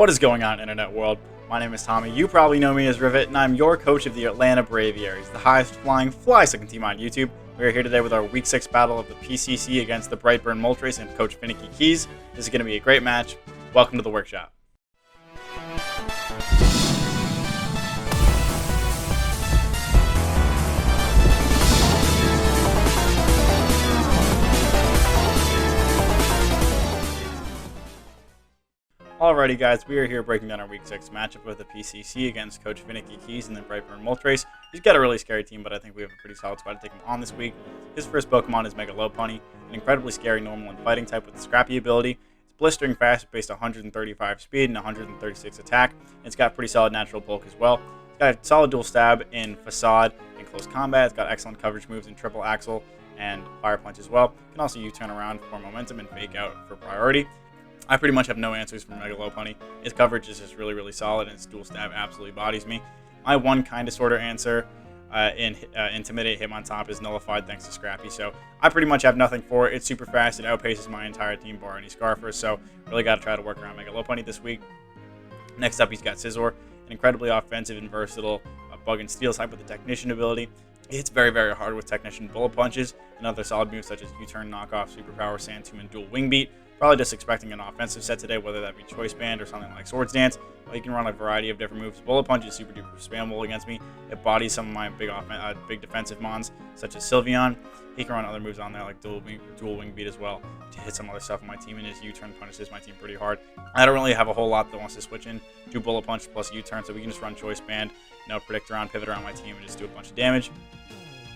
What is going on, internet world? My name is Tommy. You probably know me as Rivet, and I'm your coach of the Atlanta Braviaries, the highest flying fly-sucking team on YouTube. We are here today with our Week 6 battle of the PCC against the Brightburn Moltres and Coach FinnickyKeys. This is going to be a great match. Welcome to the workshop. Alrighty guys, we are here breaking down our Week 6 matchup with the PCC against Coach FinnickyKeys and the Brightburn Moltres. He's got a really scary team, but I think we have a pretty solid squad to take him on this week. His first Pokemon is Mega Lopunny, an incredibly scary normal and fighting type with a scrappy ability. It's blistering fast based on 135 speed and 136 attack. And it's got pretty solid natural bulk as well. It's got a solid dual stab in Facade and close combat. It's got excellent coverage moves in Triple Axle and Fire Punch as well. It can also U-turn around for momentum and fake out for priority. I pretty much have no answers for Mega Lopunny. His coverage is just really solid, and his dual stab absolutely bodies me. My one kind of sort of answer in Intimidate Hitmontop is nullified thanks to Scrappy, so I pretty much have nothing for it. It's super fast. It outpaces my entire team bar any Scarfers, so really got to try to work around Mega Lopunny this week. Next up, he's got Scizor, an incredibly offensive and versatile Bug and Steel type with the Technician ability. It's very hard with Technician Bullet Punches and other solid moves such as U-Turn, Knockoff, Superpower, Sand Tomb, and Dual Wing Beat. Probably just expecting an offensive set today, whether that be Choice Band or something like Swords Dance. But you can run a variety of different moves. Bullet Punch is super duper spammable against me. It bodies some of my big defensive mons, such as Sylveon. He can run other moves on there like Dual Wing Beat as well to hit some other stuff on my team, and his U-Turn punishes my team pretty hard. I don't really have a whole lot that wants to switch in. Do Bullet Punch plus U-Turn, so we can just run Choice Band, predict around, pivot around my team, and just do a bunch of damage.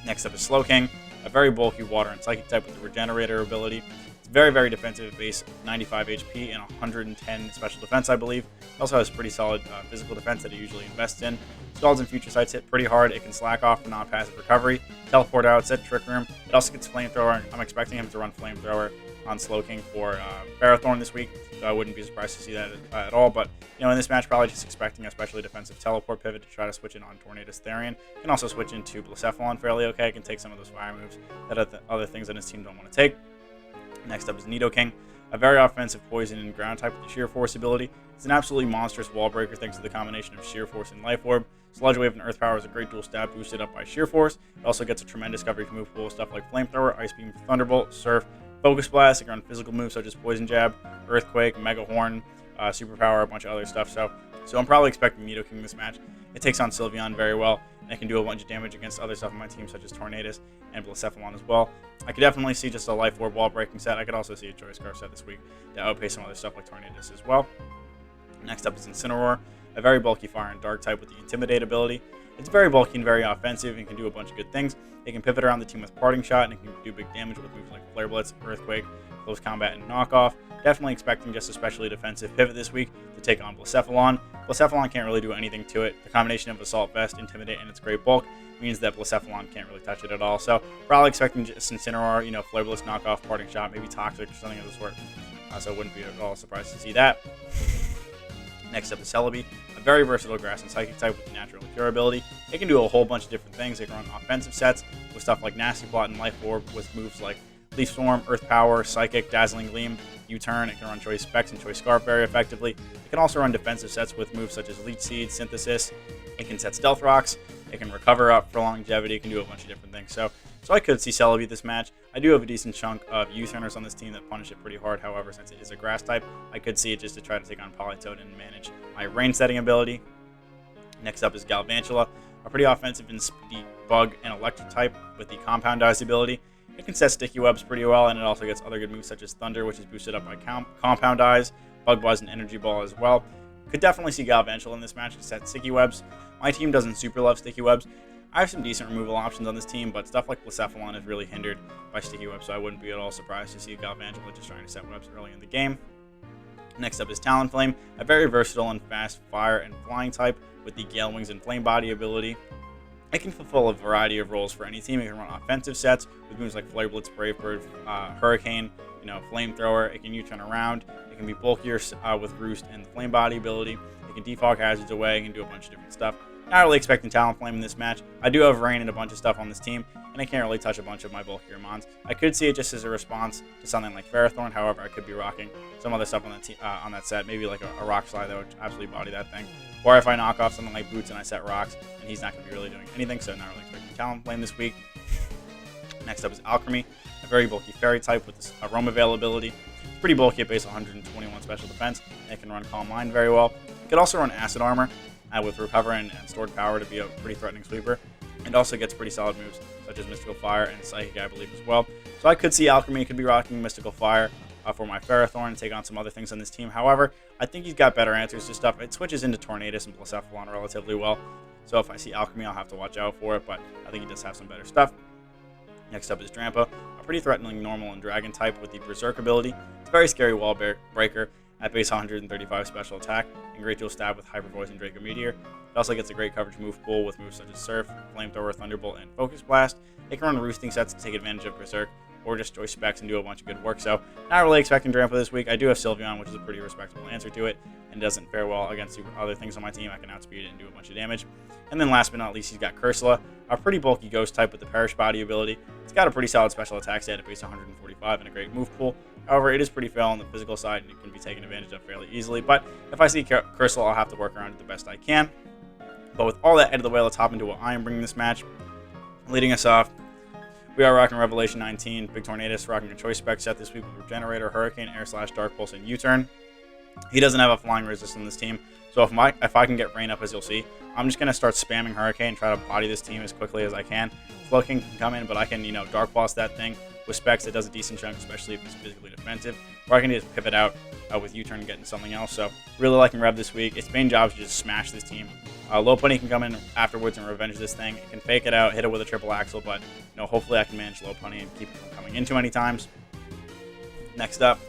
Next up is Slowking, a very bulky water and psychic type with the Regenerator ability. It's very defensive at base 95 HP and 110 special defense, I believe. It also has pretty solid physical defense that it usually invests in. Scalds and Future Sights hit pretty hard. It can slack off for non-passive recovery, teleport out, set Trick Room. It also gets Flamethrower. I'm expecting him to run Flamethrower on Slowking for Ferrothorn this week, so I wouldn't be surprised to see that at all. But in this match, probably just expecting a specially defensive teleport pivot to try to switch in on Tornadus Therian. Can also switch into Blacephalon fairly okay. Can take some of those fire moves that other things that his team don't want to take. Next up is Nidoking, a very offensive poison and ground type with the Sheer Force ability. It's an absolutely monstrous wall breaker thanks to the combination of Sheer Force and Life Orb. Sludge Wave and Earth Power is a great dual stab boosted up by Sheer Force. It also gets a tremendous coverage move full of stuff like Flamethrower, Ice Beam, Thunderbolt, Surf, Focus Blast. It can run physical moves such as Poison Jab, Earthquake, Mega Horn, Superpower, a bunch of other stuff. So I'm probably expecting Nidoking this match. It takes on Sylveon very well, and it can do a bunch of damage against other stuff on my team, such as Tornadus and Blacephalon as well. I could definitely see just a Life Orb wall breaking set. I could also see a Choice Scarf set this week to outpace some other stuff like Tornadus as well. Next up is Incineroar, a very bulky fire and dark type with the Intimidate ability. It's very bulky and very offensive and can do a bunch of good things. It can pivot around the team with Parting Shot, and it can do big damage with moves like Flare Blitz, Earthquake, Close Combat, and Knockoff. Definitely expecting just a specially defensive pivot this week to take on Blacephalon. Blacephalon can't really do anything to it. The combination of Assault Vest, Intimidate, and its great bulk means that Blacephalon can't really touch it at all. So probably expecting just Incineroar, Flare Blitz, Knockoff, Parting Shot, maybe Toxic or something of the sort. So I wouldn't be at all surprised to see that. Next up is Celebi, a very versatile grass and psychic type with natural cure ability. It can do a whole bunch of different things. It can run offensive sets with stuff like Nasty Plot and Life Orb with moves like Leaf Storm, Earth Power, Psychic, Dazzling Gleam, U-Turn. It can run Choice Specs and Choice Scarf very effectively. It can also run defensive sets with moves such as Leech Seed, Synthesis. It can set Stealth Rocks. It can recover up for longevity. It can do a bunch of different things. So I could see Celebi this match. I do have a decent chunk of U-Turners on this team that punish it pretty hard. However, since it is a grass type, I could see it just to try to take on Politoed and manage my rain setting ability. Next up is Galvantula, a pretty offensive and speedy bug and electric type with the Compound Eyes ability. It can set Sticky Webs pretty well, and it also gets other good moves such as Thunder, which is boosted up by Compound Eyes, Bug Buzz, and Energy Ball as well. Could definitely see Galvantula in this match to set Sticky Webs. My team doesn't super love Sticky Webs. I have some decent removal options on this team, but stuff like Blacephalon is really hindered by Sticky Webs, so I wouldn't be at all surprised to see Galvantula just trying to set webs early in the game. Next up is Talonflame, a very versatile and fast fire and flying type with the Gale Wings and Flame Body ability. It can fulfill a variety of roles for any team. It can run offensive sets with moves like Flare Blitz, Brave Bird, Hurricane, Flamethrower. It can U-turn around. It can be bulkier with Roost and the Flame Body ability. It can defog hazards away. It can do a bunch of different stuff. Not really expecting Talonflame in this match. I do have Rain and a bunch of stuff on this team, and I can't really touch a bunch of my bulkier mons. I could see it just as a response to something like Ferrothorn. However, I could be rocking some other stuff on that set. Maybe like a Rock Slide that would absolutely body that thing. Or if I knock off something like Boots and I set Rocks, and he's not going to be really doing anything, so not really expecting Talonflame this week. Next up is Alchemy, a very bulky fairy type with a roam availability. It's pretty bulky at base 121 special defense, and it can run Calm Mind very well. It could also run Acid Armor with Recover and Stored Power to be a pretty threatening sweeper. And also gets pretty solid moves such as Mystical Fire and Psychic, I believe, as well. So I could see Alchemy could be rocking Mystical Fire for my Ferrothorn and take on some other things on this team. However, I think he's got better answers to stuff. It switches into Tornadus and Blacephalon relatively well. So if I see Alchemy, I'll have to watch out for it, but I think he does have some better stuff. Next up is Drampa, a pretty threatening normal and dragon type with the Berserk ability. It's a very scary wall breaker at base 135 special attack, and great dual stab with Hyper Voice and Draco Meteor. It also gets a great coverage move pool with moves such as Surf, Flamethrower, Thunderbolt, and Focus Blast. It can run roosting sets to take advantage of Berserk, or just choice specs and do a bunch of good work. So not really expecting Drampa this week. I do have Sylveon, which is a pretty respectable answer to it, and doesn't fare well against other things on my team. I can outspeed it and do a bunch of damage. And then last but not least, he's got Cursula, a pretty bulky ghost type with the Perish Body ability. It's got a pretty solid special attack stat at base 145 and a great move pool. However, it is pretty fail on the physical side and it can be taken advantage of fairly easily. But if I see Cursula, I'll have to work around it the best I can. But with all that out of the way, let's hop into what I am bringing this match. Leading us off, we are rocking Revelation 19, Big Tornadus, rocking a choice spec set this week with Regenerator, Hurricane, Air Slash, Dark Pulse, and U-Turn. He doesn't have a flying resist on this team, so if I can get Rain up, as you'll see, I'm just going to start spamming Hurricane and try to body this team as quickly as I can. Slowking can come in, but I can, Dark Pulse that thing with specs that does a decent chunk, especially if it's physically defensive. Or I can just pivot out with U-Turn and getting something else. So really liking Rev this week. Its main job is to just smash this team. Lopunny can come in afterwards and revenge this thing. It can fake it out, hit it with a triple axle, but hopefully I can manage Lopunny and keep it from coming in too many times. Next up,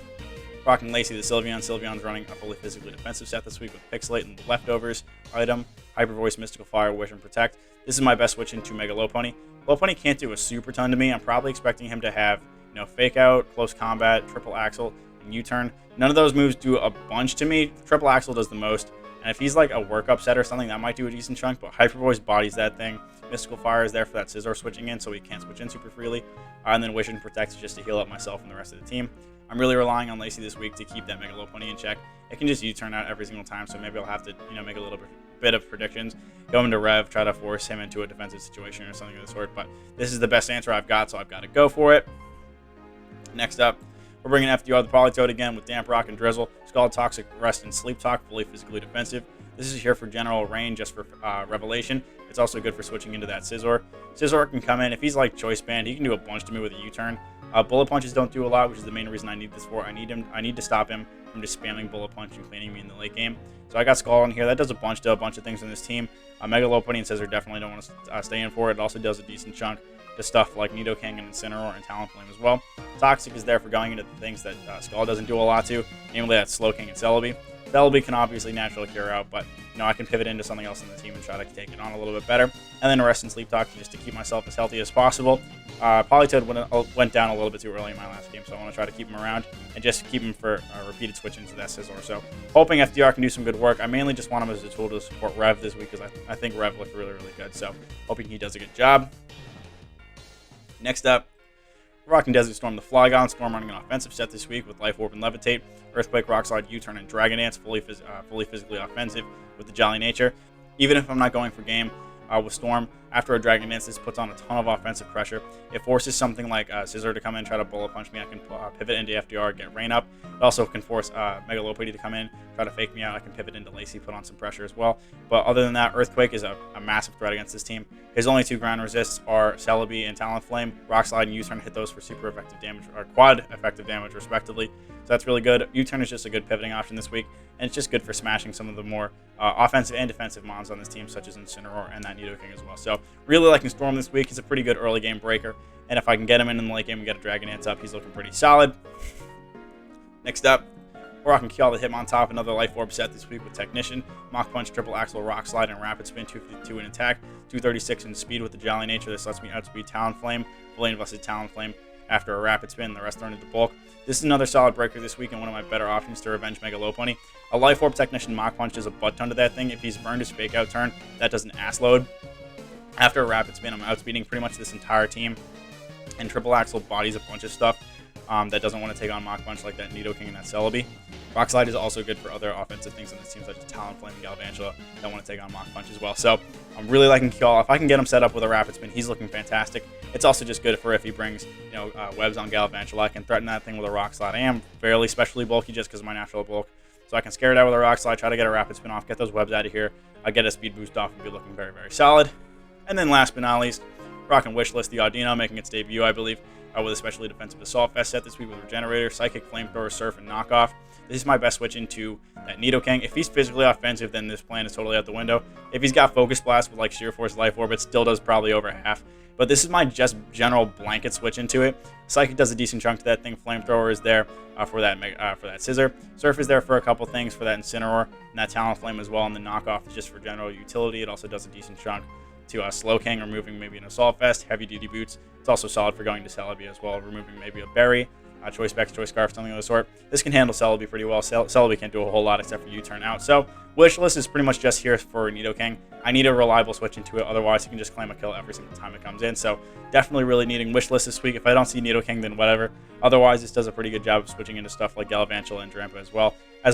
rocking Lacey the Sylveon. Sylveon's running a fully physically defensive set this week with Pixelate and the Leftovers item, Hyper Voice, Mystical Fire, Wish, and Protect. This is my best switch into Mega Lopunny. Lopunny can't do a super ton to me. I'm probably expecting him to have, Fake Out, Close Combat, Triple Axle, and U-Turn. None of those moves do a bunch to me. Triple Axle does the most. And if he's like a workup set or something, that might do a decent chunk, but Hyper Voice bodies that thing. Mystical Fire is there for that Scizor switching in, so he can't switch in super freely. And then Wish and Protect is just to heal up myself and the rest of the team. I'm really relying on Lacey this week to keep that Mega Lopunny in check. It can just U-turn out every single time, so maybe I'll have to, make a little bit of predictions. Go into Rev, try to force him into a defensive situation or something of the sort, but this is the best answer I've got, so I've got to go for it. Next up, we're bringing FDR the Politoed again with Damp Rock and Drizzle, Scald Toxic, Rest, and Sleep Talk, fully physically defensive. This is here for general rain, just for Revelation. It's also good for switching into that Scizor. Scizor can come in, if he's like Choice Band, he can do a bunch to me with a U-turn. Bullet Punches don't do a lot, which is the main reason I need this for. I need to stop him from just spamming Bullet Punch and cleaning me in the late game. So I got Skull on here. That does a bunch of things in this team. Mega Lopunny and Scizor definitely don't want to stay in for it. It also does a decent chunk to stuff like Nidoking and Incineroar and Talonflame as well. Toxic is there for going into the things that Skull doesn't do a lot to, namely that Slowking and Celebi. Celebi can obviously naturally cure out, but I can pivot into something else in the team and try to take it on a little bit better. And then Rest and Sleep Talk just to keep myself as healthy as possible. Politoed went down a little bit too early in my last game, so I want to try to keep him around and just keep him for repeated switch into that Scizor. So hoping FDR can do some good work. I mainly just want him as a tool to support Rev this week because I think Rev looked really, really good. So hoping he does a good job. Next up, rocking Desert Storm the Flygon. Storm running an offensive set this week with Life Orb and Levitate, Earthquake, Rock Slide, U-Turn, and Dragon Dance, fully physically offensive with the Jolly Nature. Even if I'm not going for game with Storm, after a Dragon Dance, this puts on a ton of offensive pressure. It forces something like Scizor to come in, try to Bullet Punch me. I can pivot into FDR, get Rain up. It also can force Mega Lopunny to come in, try to fake me out. I can pivot into Lacey, put on some pressure as well. But other than that, Earthquake is a massive threat against this team. His only two ground resists are Celebi and Talonflame. Rock Slide and U-Turn hit those for super effective damage, or quad effective damage, respectively. So that's really good. U-Turn is just a good pivoting option this week, and it's just good for smashing some of the more offensive and defensive mons on this team, such as Incineroar and that Nidoking as well. So really liking Storm this week. He's a pretty good early game breaker, and if I can get him in the late game and get a Dragon Dance up, he's looking pretty solid. Next up, we're rocking Kiall the Hitmontop, another Life Orb set this week with Technician, Mach Punch, Triple Axle, Rock Slide, and Rapid Spin, 252 in attack, 236 in speed with the Jolly Nature. This lets me outspeed Talonflame, fully invested Talonflame, after a rapid spin, the rest thrown into bulk. This is another solid breaker this week and one of my better options to revenge Mega Lopunny. A Life Orb Technician Mach Punch does a butt ton to that thing. If he's burned his Fake Out turn, that does an ass load. After a rapid spin, I'm outspeeding pretty much this entire team. And Triple Axle bodies a bunch of stuff that doesn't want to take on Mach Punch like that Nidoking and that Celebi. Rock Slide is also good for other offensive things on this team, such as Talonflame and Galvantula that want to take on Mach Punch as well. So I'm really liking Kyle. If I can get him set up with a rapid spin, he's looking fantastic. It's also just good for if he brings webs on Galvantula. I can threaten that thing with a Rock Slide. I am fairly specially bulky just because of my natural bulk. So I can scare it out with a Rock Slide, try to get a rapid spin off, get those webs out of here. I get a speed boost off and be looking very, very solid. And then last but not least, rocking Wishlist the Audino, making its debut, I believe, with a specially defensive Assault Vest set this week with Regenerator, Psychic, Flamethrower, Surf, and Knockoff. This is my best switch into that Nidoking. If he's physically offensive, then this plan is totally out the window. If he's got Focus Blast with like Sheer Force, Life Orb, it still does probably over half. But this is my just general blanket switch into it. Psychic does a decent chunk to that thing. Flamethrower is there for that Scizor. Surf is there for a couple things for that Incineroar and that Talonflame as well. And the Knockoff is just for general utility. It also does a decent chunk to Slowking, removing maybe an Assault Vest, Heavy Duty Boots. It's also solid for going to Celebi as well, removing maybe a Berry, Choice Specs, Choice Scarf, something of the sort. This can handle Celebi pretty well. Celebi can't do a whole lot except for U-turn out. So Wishlist is pretty much just here for Nidoking. I need a reliable switch into it, otherwise he can just claim a kill every single time it comes in. So definitely really needing Wishlist this week. If I don't see Nidoking, then whatever. Otherwise, this does a pretty good job of switching into stuff like Galvantula and Drampa as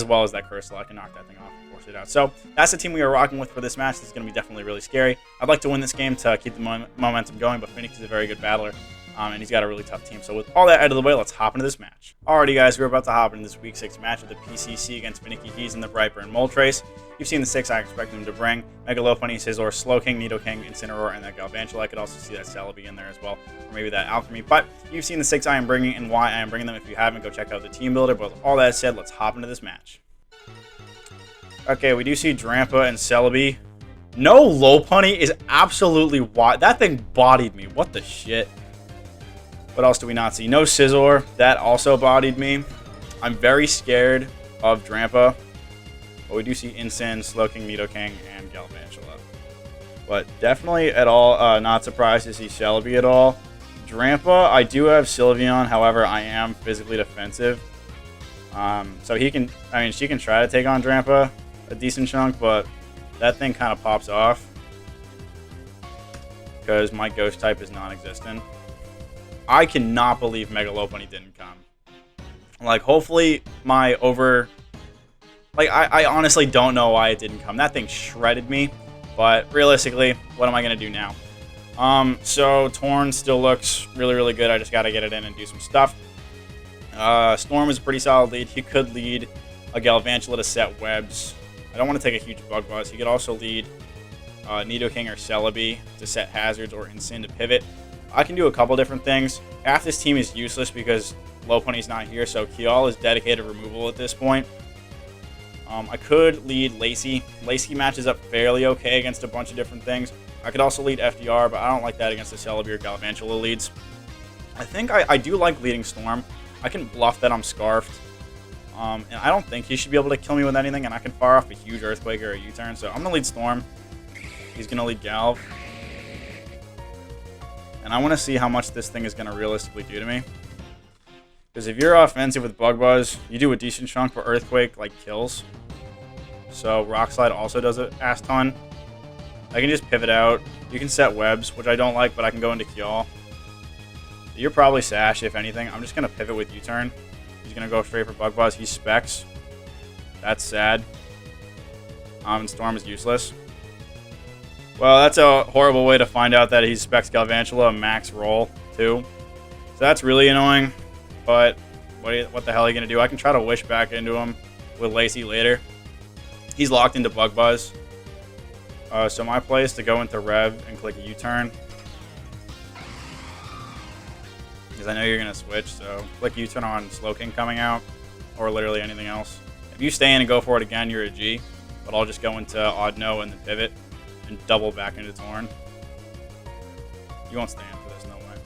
well as that Curse. I can knock that thing off and force it out. So that's the team we are rocking with for this match. This is going to be definitely really scary. I'd like to win this game to keep the momentum going, but Finnicky's is a very good battler. And he's got a really tough team. So with all that out of the way, let's hop into this match. Alrighty, guys, we're about to hop into this Week 6 match of the PCC against FinnickyKeys in the Brightburn Moltres. You've seen the 6 I expect them to bring. Mega Lopunny, Scizor, Slowking, Nidoking, Incineroar, and that Galvantula. I could also see that Celebi in there as well, or maybe that Alchemy. But you've seen the 6 I am bringing and why I am bringing them. If you haven't, go check out the team builder. But with all that said, let's hop into this match. Okay, we do see Drampa and Celebi. No Lopunny is absolutely wild. That thing bodied me. What the shit? What else do we not see? No Scizor. That also bodied me. I'm very scared of Drampa. But we do see Incin, Slowking, Nidoking, and Galvantula. But definitely at all not surprised to see Celebi at all. Drampa, I do have Sylveon. However, I am physically defensive. So she can try to take on Drampa a decent chunk, but that thing kind of pops off. Because my Ghost type is non-existent. I cannot believe Mega Lopunny didn't come. Like, hopefully my over... Like, I honestly don't know why it didn't come. That thing shredded me. But realistically, what am I going to do now? So Torn still looks really, really good. I just got to get it in and do some stuff. Storm is a pretty solid lead. He could lead a Galvantula to set webs. I don't want to take a huge Bug Buzz. He could also lead Nidoking or Celebi to set hazards or Incin to pivot. I can do a couple different things. Half this team is useless because Lopunny's not here, so Kial is dedicated removal at this point. I could lead Lacey. Lacey matches up fairly okay against a bunch of different things. I could also lead FDR, but I don't like that against the Celebi or Galvantula leads. I think I do like leading Storm. I can bluff that I'm Scarfed. And I don't think he should be able to kill me with anything, and I can fire off a huge Earthquake or a U-turn, so I'm going to lead Storm. He's going to lead Galv. And I want to see how much this thing is going to realistically do to me. Because if you're offensive with Bug Buzz, you do a decent chunk, but Earthquake, like, kills. So Rock Slide also does an ass ton. I can just pivot out. You can set webs, which I don't like, but I can go into Kial. You're probably Sash, if anything. I'm just going to pivot with U-turn. He's going to go straight for Bug Buzz. He specs. That's sad. And Storm is useless. Well, that's a horrible way to find out that he specs Galvantula max roll, too. So that's really annoying. But what the hell are you going to do? I can try to wish back into him with Lacey later. He's locked into Bug Buzz. So my play is to go into Rev and click a U-turn. Because I know you're going to switch, so click U-turn on Slowking coming out. Or literally anything else. If you stay in and go for it again, you're a G. But I'll just go into Odd No and then pivot. And double back into Torn. You won't stand for this, no way.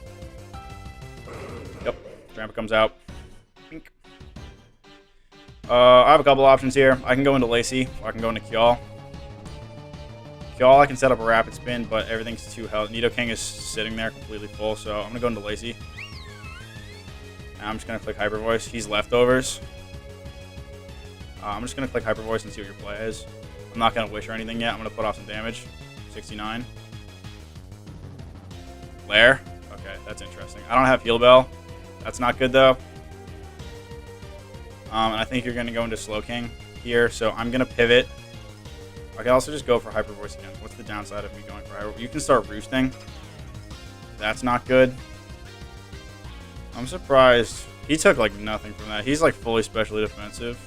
Yep, Drampa comes out. Pink. I have a couple options here. I can go into Lacey, or I can go into Kial. Kial, I can set up a rapid spin, but everything's too held. Nidoking is sitting there completely full, so I'm going to go into Lacey. And I'm just going to click Hyper Voice. He's leftovers. I'm just going to click Hyper Voice and see what your play is. I'm not going to wish or anything yet. I'm going to put off some damage. 69. Lair. Okay, that's interesting. I don't have Heal Bell. That's not good, though. And I think you're going to go into Slowking here, so I'm going to pivot. I can also just go for Hyper Voice again. What's the downside of me going for Hyper Voice? You can start roosting. That's not good. I'm surprised. He took, like, nothing from that. He's, like, fully specially defensive.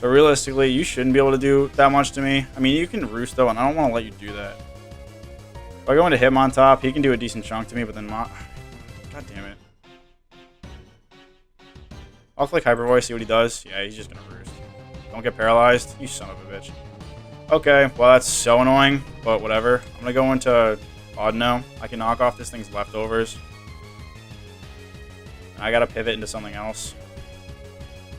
So, realistically, you shouldn't be able to do that much to me. I mean, you can roost, though, and I don't want to let you do that. If I go into Hitmontop, he can do a decent chunk to me, but then God damn it. I'll click Hyper Voice, see what he does. Yeah, he's just going to roost. Don't get paralyzed. You son of a bitch. Okay, well, that's so annoying, but whatever. I'm going to go into Audino. I can knock off this thing's leftovers. And I got to pivot into something else.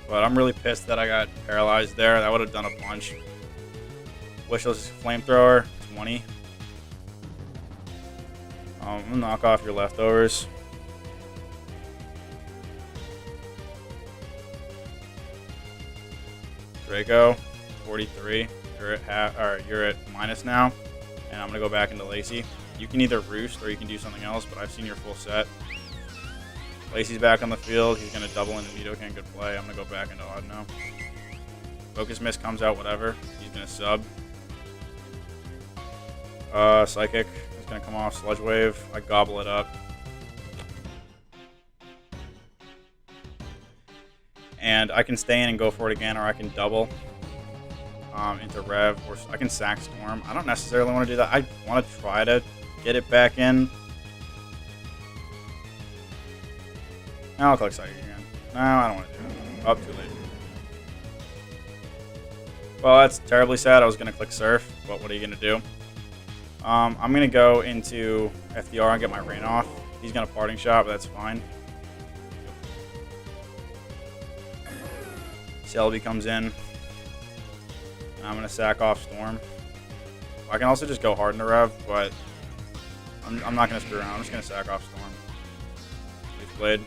But I'm really pissed that I got paralyzed there. That would have done a bunch. Wishless Flamethrower, 20. I'm going to knock off your leftovers. Draco, 43. You're at half, or you're at minus now. And I'm going to go back into Lacey. You can either roost or you can do something else, but I've seen your full set. Lacey's back on the field. He's going to double into Nidoking. Good play. I'm going to go back into Audino. Focus Mist comes out, whatever. He's going to sub. Psychic is going to come off. Sludge Wave. I gobble it up. And I can stay in and go for it again, or I can double into Rev, or I can sack Storm. I don't necessarily want to do that. I want to try to get it back in. Now I'll click Psychic again. No, I don't want to do it. Up too late. Well, that's terribly sad. I was going to click Surf, but what are you going to do? I'm going to go into FDR and get my rain off. He's going to Parting Shot, but that's fine. Celebi comes in. I'm going to sack off Storm. I can also just go hard into Rev, but I'm not going to screw around. I'm just going to sack off Storm. Leaf Blade.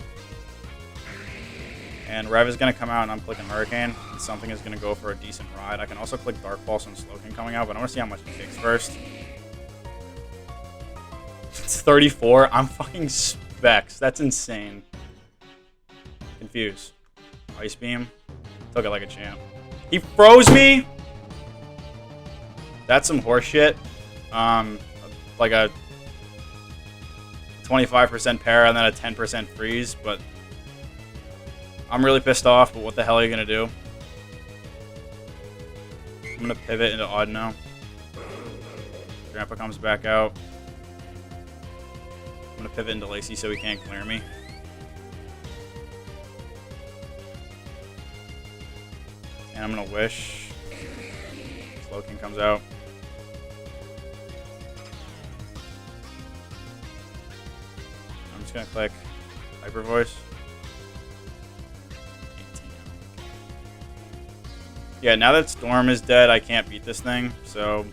And Rev is going to come out, and I'm clicking Hurricane. And something is going to go for a decent ride. I can also click Dark Pulse and Slowking coming out, but I want to see how much it takes first. It's 34. I'm fucking Specs. That's insane. Confuse. Ice Beam. Took it like a champ. He froze me? That's some horseshit. Like a 25% para and then a 10% freeze, but I'm really pissed off, but what the hell are you going to do? I'm going to pivot into Audino. Grandpa comes back out. I'm going to pivot into Lacey so he can't clear me. And I'm going to Wish. Slowking comes out. I'm just going to click Hyper Voice. Yeah, now that Storm is dead, I can't beat this thing, so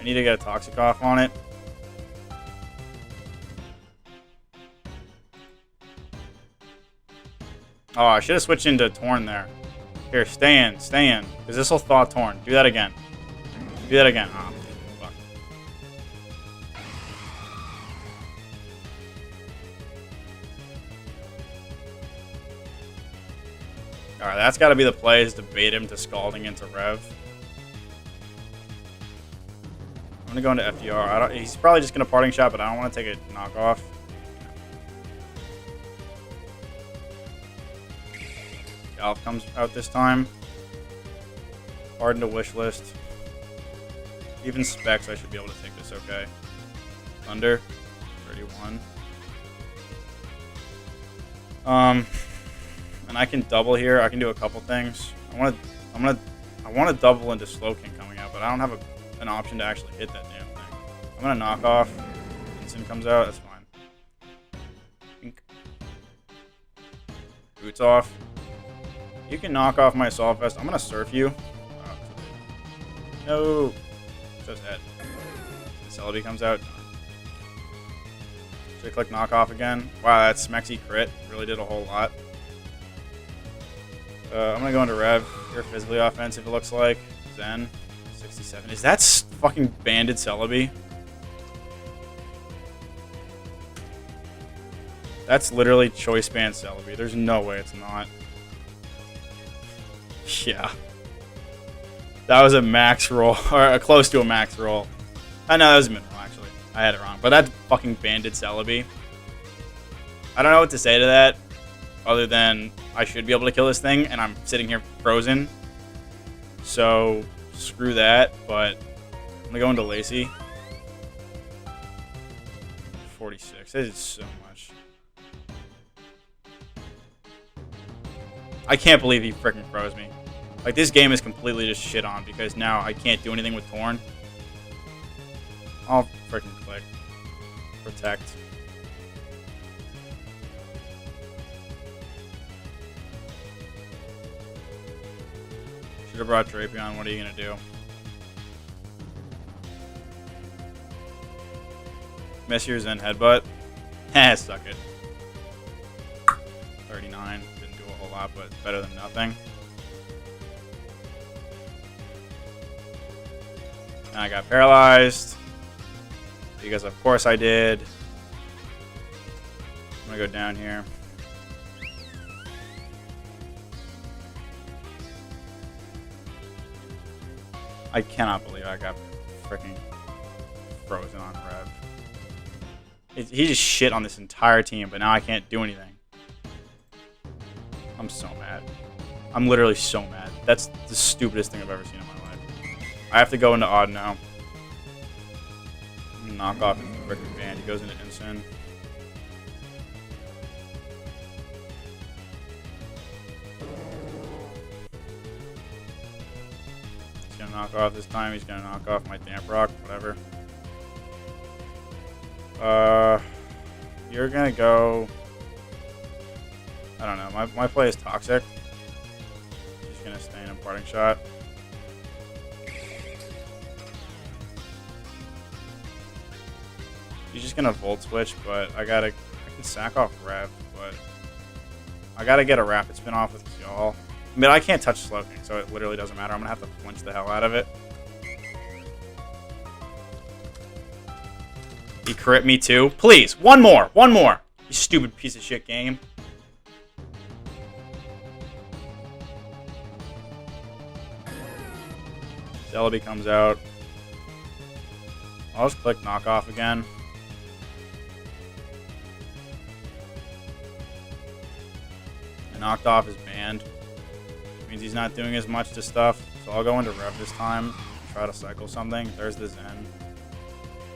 I need to get a Toxic off on it. Oh, I should have switched into Torn there. Here, stay in, because this will thaw Torn. Do that again. Do that again. Oh, fuck. Alright, that's got to be the play, is to bait him to Scalding into Rev. I'm going to go into FDR. He's probably just going to Parting Shot, but I don't want to take a knockoff. Alf comes out this time. Hard into Wish List. Even Specs, I should be able to take this okay. Thunder. 31. And I can double here. I can do a couple things. I want to double into Slowking coming out, but I don't have an option to actually hit that damn thing. I'm gonna knock off. Instant comes out. That's fine. Boots off. You can knock off my Assault Vest. I'm gonna Surf you. No. Just head. Celebi comes out. Should I click knockoff again? Wow, that Smexy crit really did a whole lot. I'm gonna go into Rev. You're physically offensive, it looks like. Zen, 67. Is that fucking banded Celebi? That's literally choice band Celebi. There's no way it's not. Yeah. That was a max roll, or close to a max roll. I know that was a min roll, actually. I had it wrong. But that's fucking banded Celebi. I don't know what to say to that, other than I should be able to kill this thing, and I'm sitting here frozen. So, screw that, but I'm gonna go into Lacey. 46. That is so much. I can't believe he freaking froze me. Like, this game is completely just shit on because now I can't do anything with Torn. I'll freaking click. Protect. Should have brought Drapion. What are you going to do? Miss your Zen headbutt. Eh, suck it. 39. Didn't do a whole lot, but better than nothing. And I got paralyzed. Because of course I did. I'm going to go down here. I cannot believe I got freaking frozen on Rev. He just shit on this entire team, but now I can't do anything. I'm so mad. I'm literally so mad. That's the stupidest thing I've ever seen in my life. I have to go into odd now. Knock off his freaking band. He goes into instant. He's gonna knock off this time. He's gonna knock off my Damp Rock, whatever. You're gonna go. I don't know. My play is toxic. He's gonna stay in a parting shot. He's just gonna Volt Switch, but I can sack off Rev, but I gotta get a Rapid Spin off with Kyall. I mean, I can't touch Slowking, so it literally doesn't matter. I'm gonna have to flinch the hell out of it. He crit me too. Please, one more, you stupid piece of shit game. Celebi comes out. I'll just click knockoff again. I knocked off his band. Means he's not doing as much to stuff. So I'll go into Rev this time and try to cycle something. There's the Zen.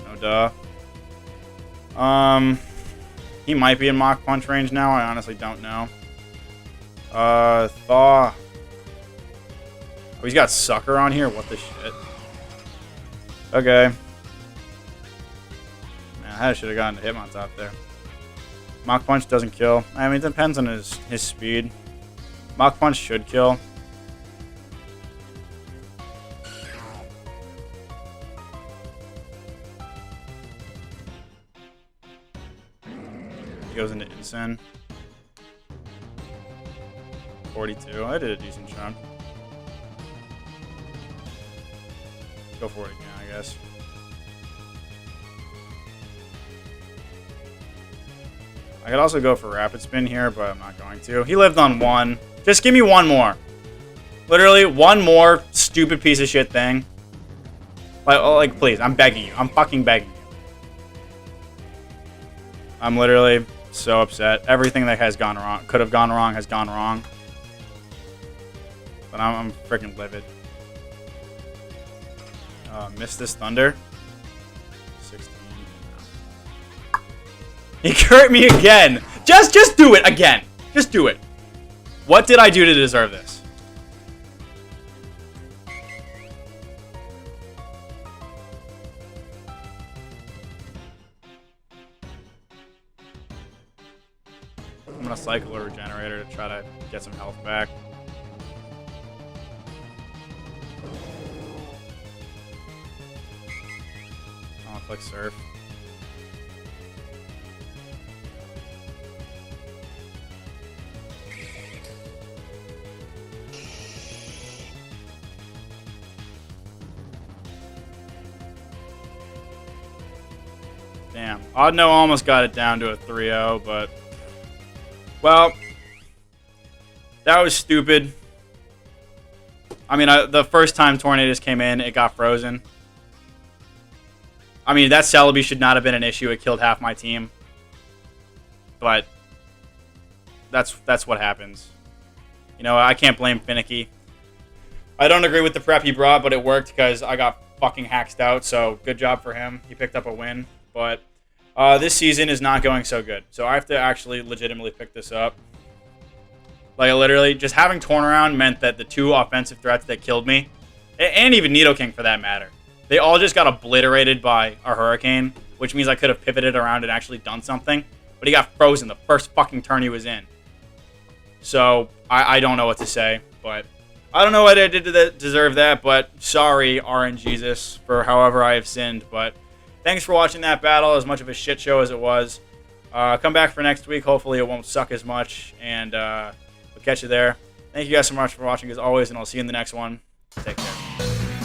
No duh. He might be in Mach Punch range now. I honestly don't know. Thaw. Oh, he's got Sucker on here? What the shit? Okay. Man, I should have gotten to Hitmontop there. Mach Punch doesn't kill. I mean, it depends on his speed. Mach Punch should kill. He goes into Instant. 42. I did a decent chunk. Go for it again, I guess. I could also go for Rapid Spin here, but I'm not going to. He lived on one. Just give me one more. Literally, one more stupid piece of shit thing. Like, please, I'm begging you. I'm fucking begging you. I'm literally so upset. Everything that has gone wrong, could have gone wrong, has gone wrong. But I'm freaking livid. Missed this Thunder. 16. He hurt me again. Just do it again. Just do it. What did I do to deserve this? I'm gonna cycle a Regenerator to try to get some health back. I'll click Surf. Damn. Odd No almost got it down to a 3-0, but... Well, that was stupid. I mean, the first time Tornadus came in, it got frozen. I mean, that Celebi should not have been an issue. It killed half my team. But that's what happens. You know, I can't blame Finicky. I don't agree with the prep he brought, but it worked because I got fucking hacked out. So good job for him. He picked up a win. But this season is not going so good. So I have to actually legitimately pick this up. Like, literally, just having Turnaround meant that the 2 offensive threats that killed me, and even Nidoking for that matter, they all just got obliterated by a Hurricane, which means I could have pivoted around and actually done something. But he got frozen the first fucking turn he was in. So, I don't know what to say, but I don't know what I did to deserve that, but sorry, RNGesus, for however I have sinned. But thanks for watching that battle, as much of a shit show as it was. Come back for next week. Hopefully it won't suck as much, and we'll catch you there. Thank you guys so much for watching, as always, and I'll see you in the next one. Take care.